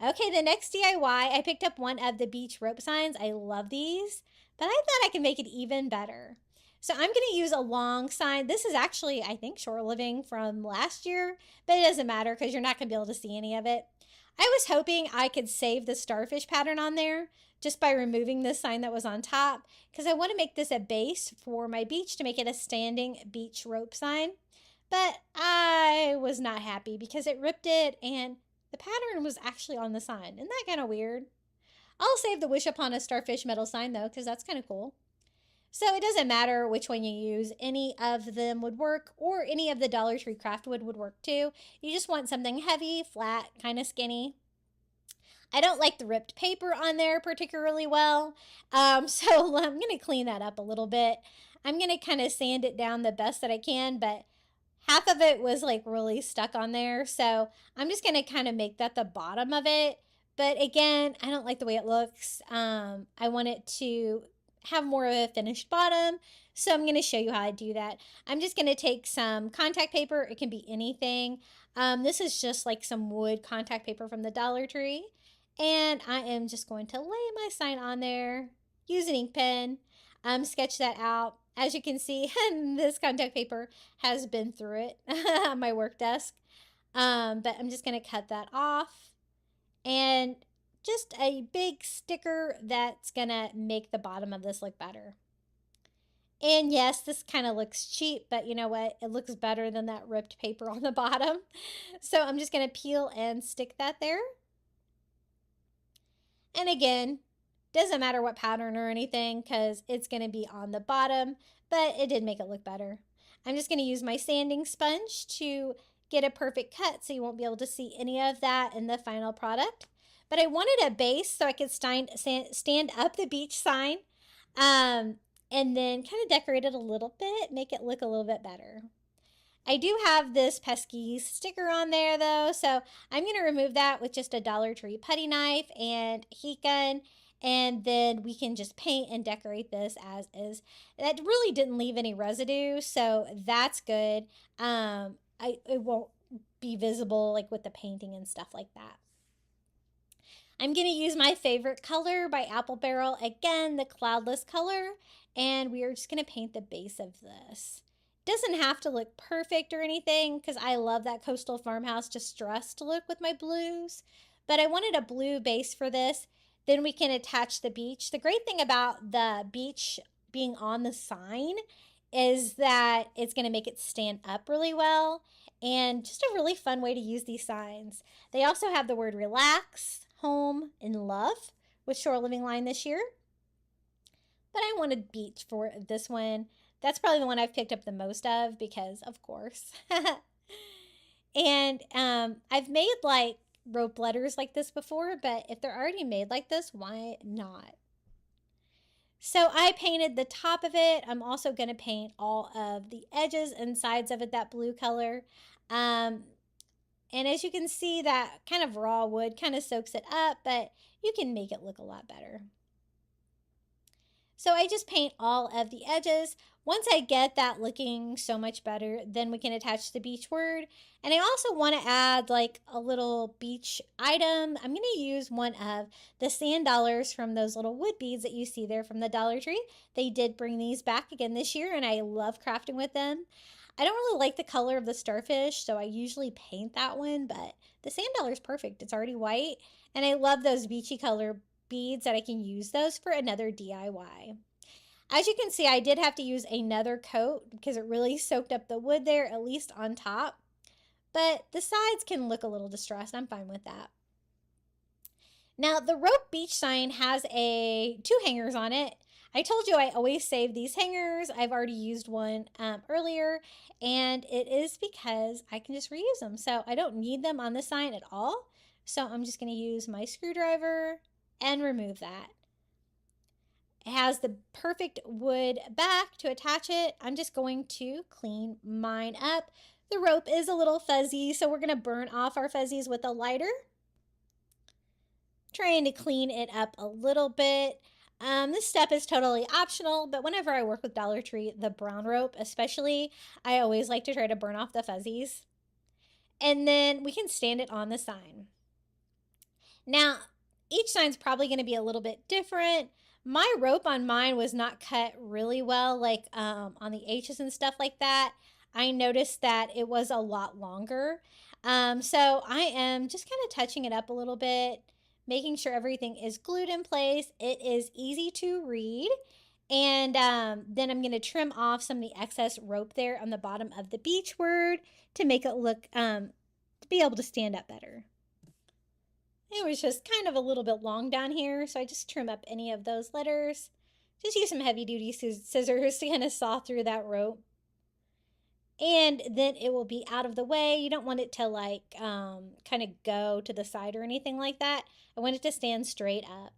Okay, the next DIY, I picked up one of the beach rope signs. I love these, but I thought I could make it even better. So I'm going to use a long sign. This is actually, I think, Shore Living from last year, but it doesn't matter because you're not going to be able to see any of it. I was hoping I could save the starfish pattern on there just by removing this sign that was on top because I want to make this a base for my beach to make it a standing beach rope sign. But I was not happy because it ripped it and the pattern was actually on the sign. Isn't that kind of weird? I'll save the wish upon a starfish metal sign though, because that's kind of cool. So it doesn't matter which one you use. Any of them would work, or any of the Dollar Tree craft wood work too. You just want something heavy, flat, kind of skinny. I don't like the ripped paper on there particularly well. So I'm going to clean that up a little bit. I'm going to kind of sand it down the best that I can, but half of it was like really stuck on there. So I'm just going to kind of make that the bottom of it. But again, I don't like the way it looks. I want it to have more of a finished bottom. So I'm going to show you how I do that. I'm just going to take some contact paper. It can be anything. This is just like some wood contact paper from the Dollar Tree. And I am just going to lay my sign on there, use an ink pen, sketch that out. As you can see, this contact paper has been through it on my work desk. But I'm just going to cut that off. And just a big sticker that's going to make the bottom of this look better. And yes, this kind of looks cheap, but you know what? It looks better than that ripped paper on the bottom. So I'm just going to peel and stick that there. And again, doesn't matter what pattern or anything because it's going to be on the bottom, but it did make it look better. I'm just going to use my sanding sponge to get a perfect cut so you won't be able to see any of that in the final product. But I wanted a base so I could stand up the beach sign and then kind of decorate it a little bit, make it look a little bit better. I do have this pesky sticker on there though, so I'm going to remove that with just a Dollar Tree putty knife and heat gun, and then we can just paint and decorate this as is. That really didn't leave any residue, so that's good. It won't be visible like with the painting and stuff like that. I'm going to use my favorite color by Apple Barrel, again, the cloudless color, and we are just going to paint the base of this. Doesn't have to look perfect or anything because I love that Coastal Farmhouse distressed look with my blues, but I wanted a blue base for this. Then we can attach the beach. The great thing about the beach being on the sign is that it's going to make it stand up really well, and just a really fun way to use these signs. They also have the word relax, home, and love with Shore Living line this year. But I wanted beach for this one. That's probably the one I've picked up the most of because, of course. And I've made like rope letters like this before, but if they're already made like this, why not? So I painted the top of it. I'm also going to paint all of the edges and sides of it that blue color. And as you can see, that kind of raw wood kind of soaks it up, but you can make it look a lot better. So I just paint all of the edges. Once I get that looking so much better, then we can attach the beach word. And I also want to add like a little beach item. I'm going to use one of the sand dollars from those little wood beads that you see there from the Dollar Tree. They did bring these back again this year, and I love crafting with them. I don't really like the color of the starfish, so I usually paint that one, but the sand dollar is perfect. It's already white, and I love those beachy color beads that I can use those for another DIY. As you can see, I did have to use another coat because it really soaked up the wood there, at least on top. But the sides can look a little distressed. I'm fine with that. Now, the rope beach sign has two hangers on it. I told you I always save these hangers. I've already used one earlier, and it is because I can just reuse them. So I don't need them on the sign at all. So I'm just going to use my screwdriver and remove that. It has the perfect wood back to attach it. I'm just going to clean mine up. The rope is a little fuzzy, so we're going to burn off our fuzzies with a lighter. Trying to clean it up a little bit. This step is totally optional, but whenever I work with Dollar Tree, the brown rope especially, I always like to try to burn off the fuzzies. And then we can stand it on the sign. Now, each sign's probably going to be a little bit different. My rope on mine was not cut really well, like on the H's and stuff like that. I noticed that it was a lot longer. So I am just kind of touching it up a little bit, making sure everything is glued in place. It is easy to read. And then I'm going to trim off some of the excess rope there on the bottom of the beach word to make it look, to be able to stand up better. It was just kind of a little bit long down here, so I just trim up any of those letters. Just use some heavy duty scissors to kind of saw through that rope. And then it will be out of the way. You don't want it to like kind of go to the side or anything like that. I want it to stand straight up.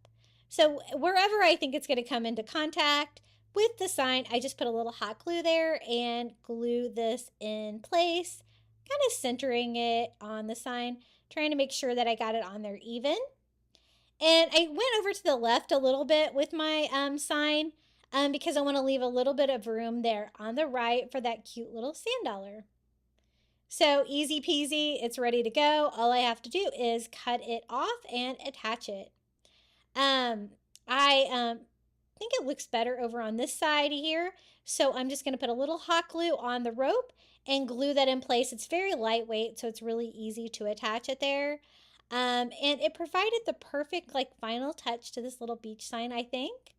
So wherever I think it's going to come into contact with the sign, I just put a little hot glue there and glue this in place, kind of centering it on the sign, trying to make sure that I got it on there even. And I went over to the left a little bit with my sign because I want to leave a little bit of room there on the right for that cute little sand dollar. So easy peasy, it's ready to go. All I have to do is cut it off and attach it. I think it looks better over on this side here. So I'm just going to put a little hot glue on the rope and glue that in place. It's very lightweight, so it's really easy to attach it there. And it provided the perfect like final touch to this little beach sign, I think.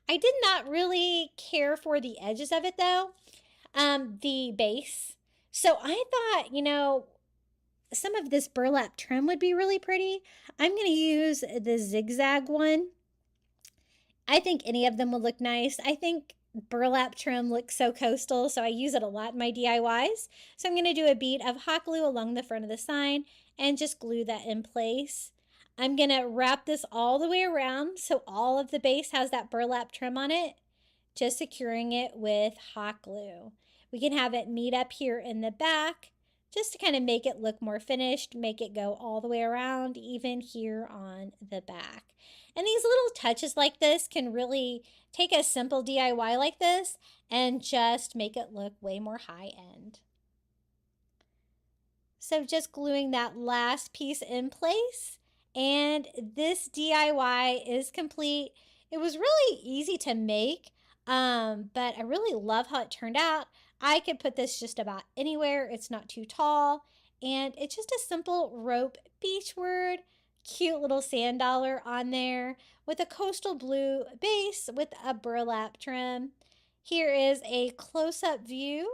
I did not really care for the edges of it though, the base. So I thought, some of this burlap trim would be really pretty. I'm going to use the zigzag one. I think any of them would look nice. I think burlap trim looks so coastal, so I use it a lot in my DIYs. So I'm going to do a bead of hot glue along the front of the sign and just glue that in place. I'm going to wrap this all the way around so all of the base has that burlap trim on it, just securing it with hot glue. We can have it meet up here in the back just to kind of make it look more finished, make it go all the way around, even here on the back. And these little touches like this can really take a simple DIY like this and just make it look way more high end. So just gluing that last piece in place, and this DIY is complete. It was really easy to make, but I really love how it turned out. I could put this just about anywhere. It's not too tall, and it's just a simple rope beach word, cute little sand dollar on there with a coastal blue base with a burlap trim. Here is a close-up view